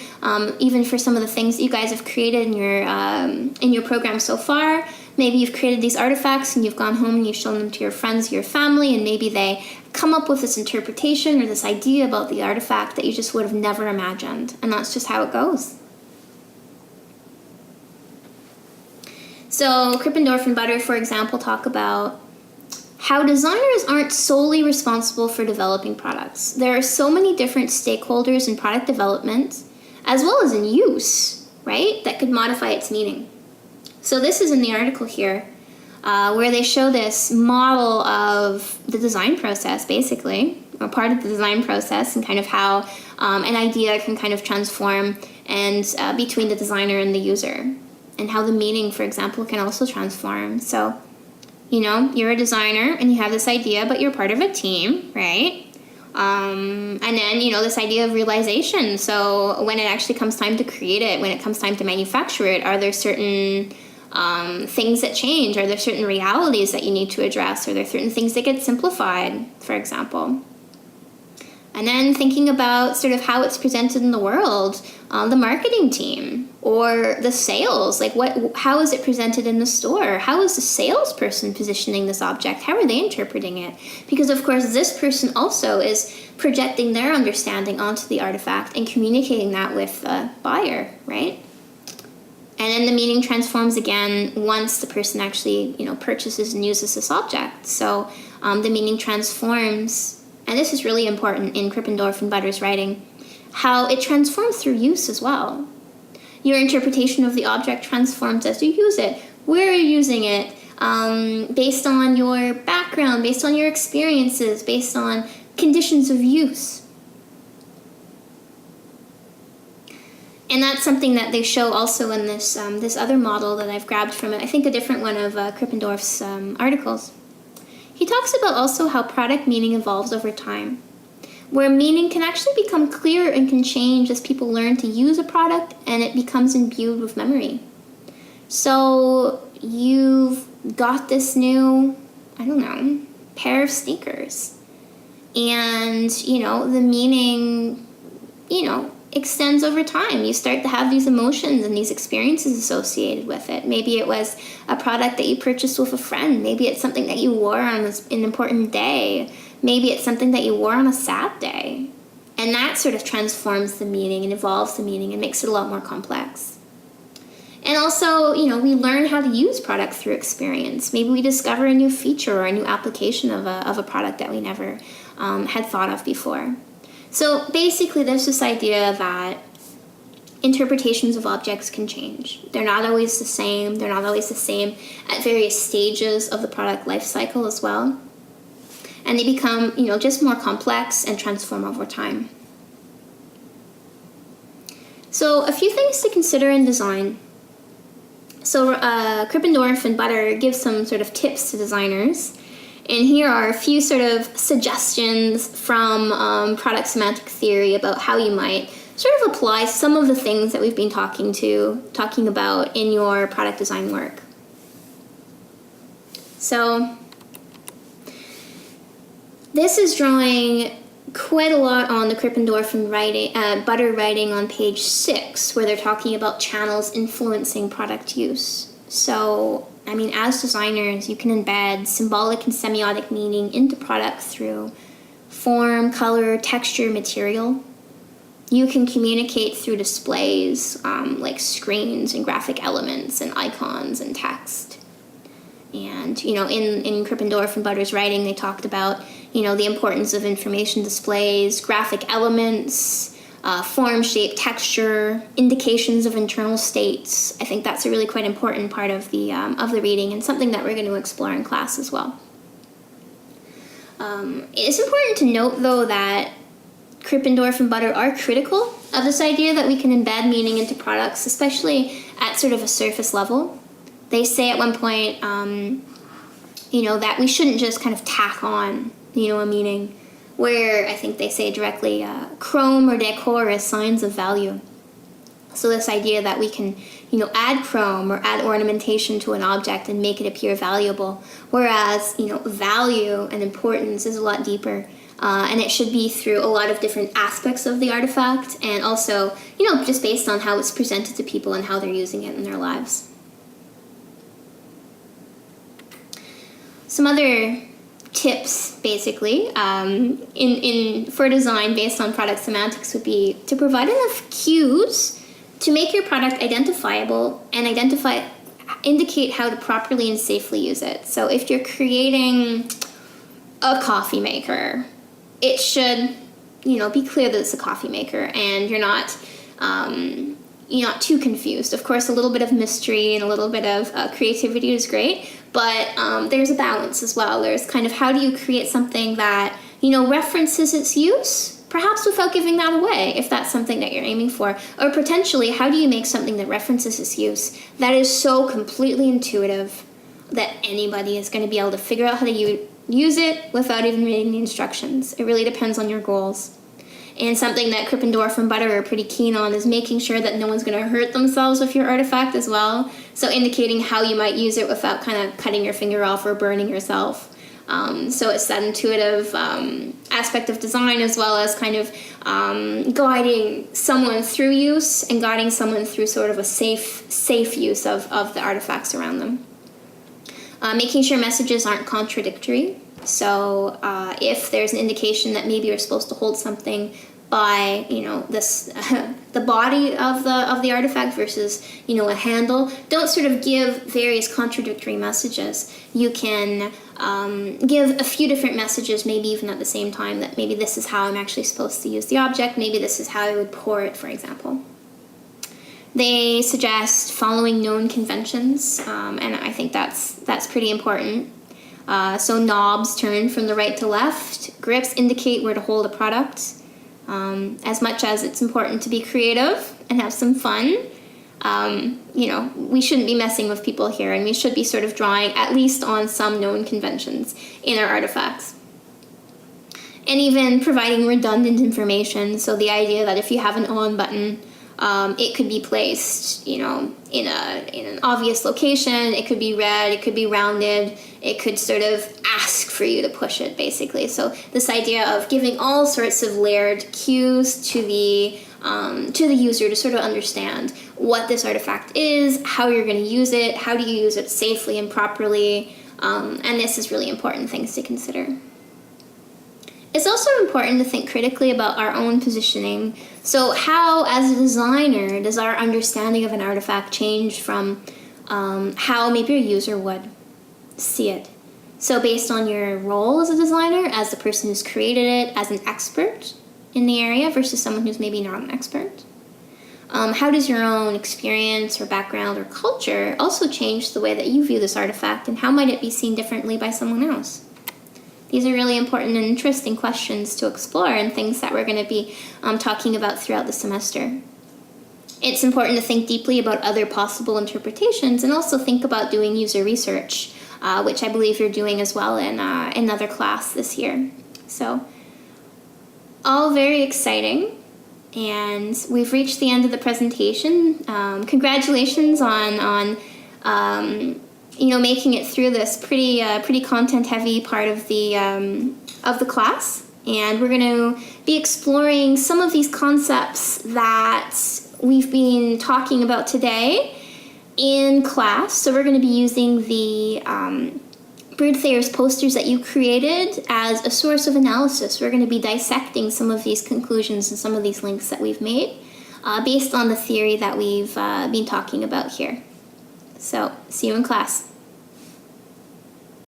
even for some of the things that you guys have created in your program so far. Maybe you've created these artifacts and you've gone home and you've shown them to your friends, your family, and maybe they come up with this interpretation or this idea about the artifact that you just would have never imagined. And that's just how it goes. So Krippendorf and Butter, for example, talk about how designers aren't solely responsible for developing products. There are so many different stakeholders in product development, as well as in use, right, that could modify its meaning. So this is in the article here, where they show this model of the design process, basically, or part of the design process, and kind of how an idea can kind of transform and between the designer and the user, and how the meaning, for example, can also transform. So, you're a designer and you have this idea, but you're part of a team, right? And then, this idea of realization. So when it actually comes time to create it, when it comes time to manufacture it, are there certain things that change? Are there certain realities that you need to address? Are there certain things that get simplified, for example? And then thinking about sort of how it's presented in the world, the marketing team or the sales, how is it presented in the store? How is the salesperson positioning this object? How are they interpreting it? Because of course this person also is projecting their understanding onto the artifact and communicating that with the buyer, right? And then the meaning transforms again once the person actually, purchases and uses this object. So the meaning transforms. And this is really important in Krippendorf and Butter's writing, how it transforms through use as well. Your interpretation of the object transforms as you use it. Where are you using it? Based on your background, based on your experiences, based on conditions of use. And that's something that they show also in this this other model that I've grabbed from, I think, a different one of Krippendorf's articles. he talks about also how product meaning evolves over time, where meaning can actually become clearer and can change as people learn to use a product and it becomes imbued with memory. So you've got this new, I don't know, pair of sneakers. And, the meaning, extends over time. You start to have these emotions and these experiences associated with it. Maybe it was a product that you purchased with a friend. Maybe it's something that you wore on an important day. Maybe it's something that you wore on a sad day. And that sort of transforms the meaning and evolves the meaning and makes it a lot more complex. And also, we learn how to use product through experience. Maybe we discover a new feature or a new application of a product that we never had thought of before. So basically, there's this idea that interpretations of objects can change. They're not always the same. They're not always the same at various stages of the product life cycle as well. And they become, just more complex and transform over time. So a few things to consider in design. So Krippendorff and Butter give some sort of tips to designers. And here are a few sort of suggestions from product semantic theory about how you might sort of apply some of the things that we've been talking about in your product design work. So this is drawing quite a lot on the Krippendorff and Butter writing on page 6, where they're talking about channels influencing product use. So, as designers, you can embed symbolic and semiotic meaning into products through form, color, texture, material. You can communicate through displays like screens and graphic elements and icons and text. And, in Krippendorff and Butter's writing, they talked about, the importance of information displays, graphic elements, form, shape, texture, indications of internal states. I think that's a really quite important part of the reading and something that we're going to explore in class as well. It's important to note, though, that Krippendorff and Butter are critical of this idea that we can embed meaning into products, especially at sort of a surface level. They say at one point, that we shouldn't just kind of tack on, a meaning, where I think they say directly, chrome or decor as signs of value. So this idea that we can, add chrome or add ornamentation to an object and make it appear valuable, whereas, value and importance is a lot deeper. And it should be through a lot of different aspects of the artifact, and also, just based on how it's presented to people and how they're using it in their lives. Some other tips, basically, for design based on product semantics would be to provide enough cues to make your product identifiable and indicate how to properly and safely use it. So if you're creating a coffee maker, it should, be clear that it's a coffee maker, and you're not too confused. Of course, a little bit of mystery and a little bit of creativity is great, but there's a balance as well. There's kind of how do you create something that, references its use, perhaps without giving that away, if that's something that you're aiming for. Or potentially, how do you make something that references its use that is so completely intuitive that anybody is going to be able to figure out how to use it without even reading the instructions. It really depends on your goals. And something that Krippendorff and Butter are pretty keen on is making sure that no one's going to hurt themselves with your artifact as well. So indicating how you might use it without kind of cutting your finger off or burning yourself. So it's that intuitive aspect of design, as well as kind of guiding someone through use and guiding someone through sort of a safe use of the artifacts around them. Making sure messages aren't contradictory. So if there's an indication that maybe you're supposed to hold something by, this the body of the artifact versus, a handle, don't sort of give various contradictory messages. You can give a few different messages, maybe even at the same time, that maybe this is how I'm actually supposed to use the object, maybe this is how I would pour it, for example. They suggest following known conventions, and I think that's pretty important. So knobs turn from the right to left. Grips indicate where to hold a product. As much as it's important to be creative and have some fun, We shouldn't be messing with people here, and we should be sort of drawing at least on some known conventions in our artifacts. And even providing redundant information. So the idea that if you have an on button, it could be placed, in an obvious location. It could be red. It could be rounded. It could sort of ask for you to push it, basically. So this idea of giving all sorts of layered cues to the user to sort of understand what this artifact is, how you're going to use it, how do you use it safely and properly, and this is really important things to consider. It's also important to think critically about our own positioning. So how, as a designer, does our understanding of an artifact change from how maybe a user would see it? So based on your role as a designer, as the person who's created it, as an expert in the area versus someone who's maybe not an expert? How does your own experience or background or culture also change the way that you view this artifact, and how might it be seen differently by someone else? These are really important and interesting questions to explore, and things that we're going to be talking about throughout the semester. It's important to think deeply about other possible interpretations, and also think about doing user research, which I believe you're doing as well in another class this year. So, all very exciting. And we've reached the end of the presentation. Congratulations on making it through this pretty content-heavy part of the class. And we're going to be exploring some of these concepts that we've been talking about today in class. So we're going to be using the Brood Thayer's posters that you created as a source of analysis. We're going to be dissecting some of these conclusions and some of these links that we've made based on the theory that we've been talking about here. So, see you in class.